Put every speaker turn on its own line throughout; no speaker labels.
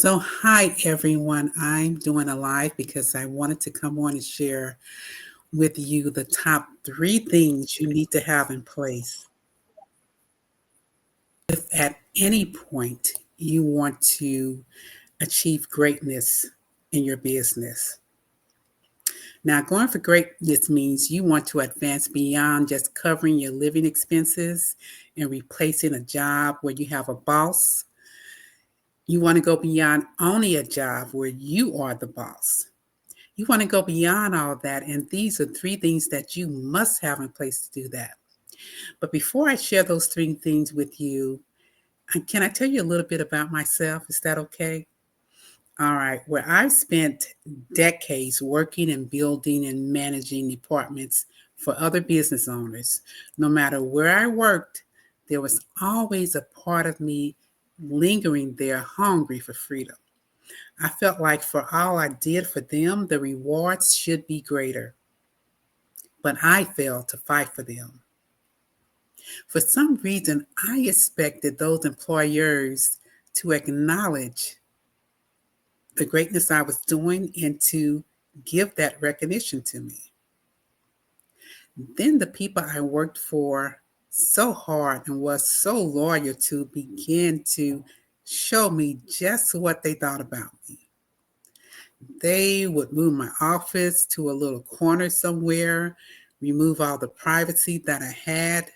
Hi everyone. I'm doing a live because I wanted to come on and share with you the top three things you need to have in place if at any point you want to achieve greatness in your business. Now, going for greatness means you want to advance beyond just covering your living expenses and replacing a job where you have a boss. You want to go beyond owning a job where you are the boss. You want to go beyond all that, and these are three things that you must have in place to do that. But before I share those three things with you, can I tell you a little bit about myself? Is that okay? All right. Where I've spent decades working and building and managing departments for other business owners. No matter where I worked, there was always a part of me lingering there, hungry for freedom. I felt like for all I did for them, the rewards should be greater, but I failed to fight for them. For some reason, I expected those employers to acknowledge the greatness I was doing and to give that recognition to me. Then the people I worked for so hard and was so loyal to began to show me just what they thought about me. They would move my office to a little corner somewhere, remove all the privacy that I had,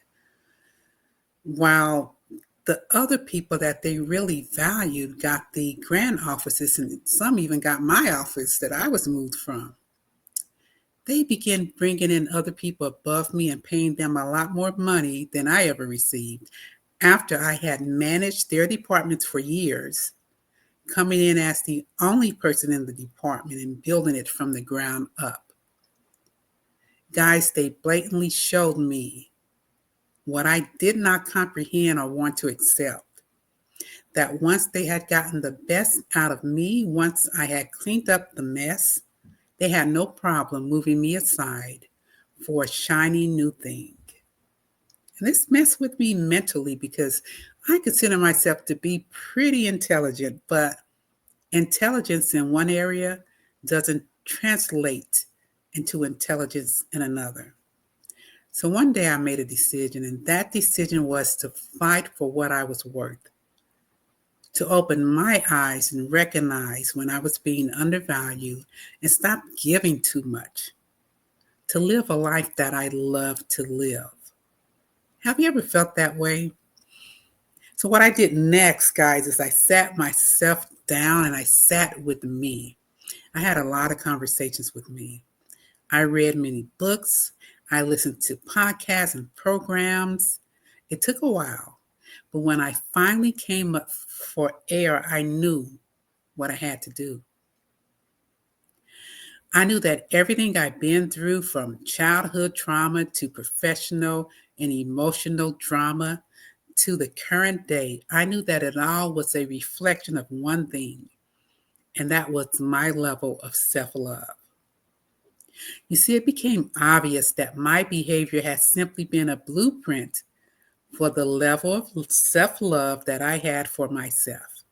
while the other people that they really valued got the grand offices, and some even got my office that I was moved from. They began bringing in other people above me and paying them a lot more money than I ever received after I had managed their departments for years, coming in as the only person in the department and building it from the ground up. Guys, they blatantly showed me what I did not comprehend or want to accept. That once they had gotten the best out of me, once I had cleaned up the mess, they had no problem moving me aside for a shiny new thing. And this messed with me mentally because I consider myself to be pretty intelligent, but intelligence in one area doesn't translate into intelligence in another. So one day I made a decision, and that decision was to fight for what I was worth, to open my eyes and recognize when I was being undervalued and stop giving too much, to live a life that I love to live. Have you ever felt that way? So what I did next, guys, is I sat myself down and I sat with me. I had a lot of conversations with me. I read many books. I listened to podcasts and programs. It took a while, but when I finally came up for air, I knew what I had to do. I knew that everything I'd been through, from childhood trauma to professional and emotional drama to the current day, I knew that it all was a reflection of one thing, and that was my level of self love. You see, it became obvious that my behavior had simply been a blueprint for the level of self love that I had for myself.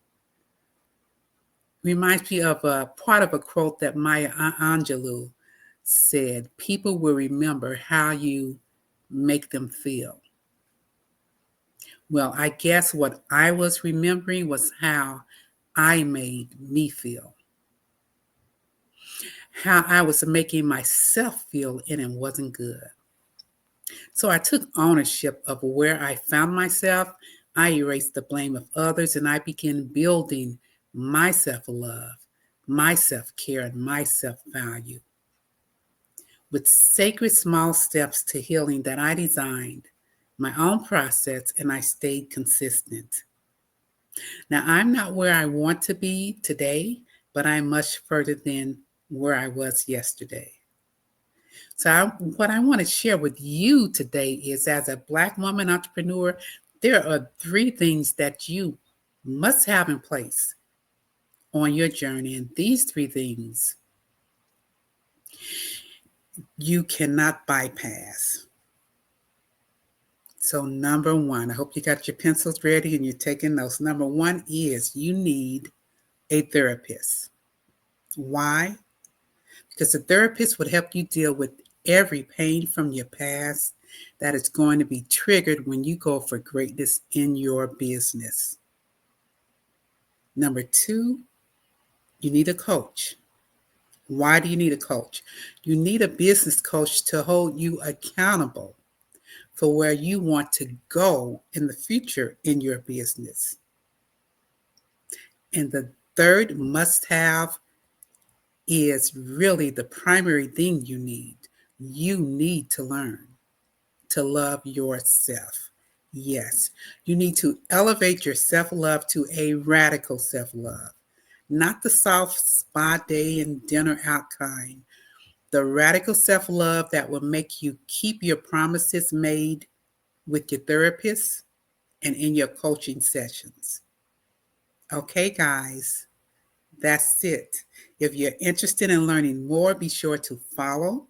Reminds me of a part of a quote that Maya Angelou said: people will remember how you make them feel. Well, I guess what I was remembering was how I made me feel, how I was making myself feel, and it wasn't good. So I took ownership of where I found myself. I erased the blame of others, and I began building my self love, my self care, and my self value with sacred small steps to healing that I designed, my own process, and I stayed consistent. Now, I'm not where I want to be today, but I'm much further than where I was yesterday. What I want to share with you today is, as a Black woman entrepreneur, there are three things that you must have in place on your journey. And these three things you cannot bypass. So, number one, I hope you got your pencils ready and you're taking notes. Number one is you need a therapist. Why? Because a therapist would help you deal with every pain from your past that is going to be triggered when you go for greatness in your business. Number two, you need a coach. Why do you need a coach? You need a business coach to hold you accountable for where you want to go in the future in your business. And the third must have is really the primary thing you need. You need to learn to love yourself. Yes, you need to elevate your self love to a radical self love, not the soft spa day and dinner out kind. The radical self love that will make you keep your promises made with your therapist and in your coaching sessions. Okay, guys, that's it. If you're interested in learning more, be sure to follow,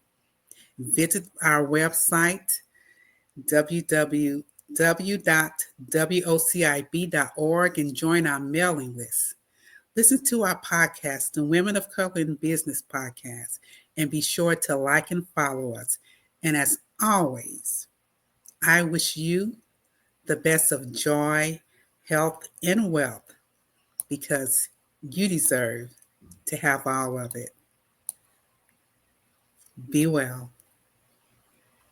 visit our website, www.wocib.org, and join our mailing list. Listen to our podcast, the Women of Color in Business podcast, and be sure to like and follow us. And as always, I wish you the best of joy, health, and wealth because you deserve to have all of it. Be well.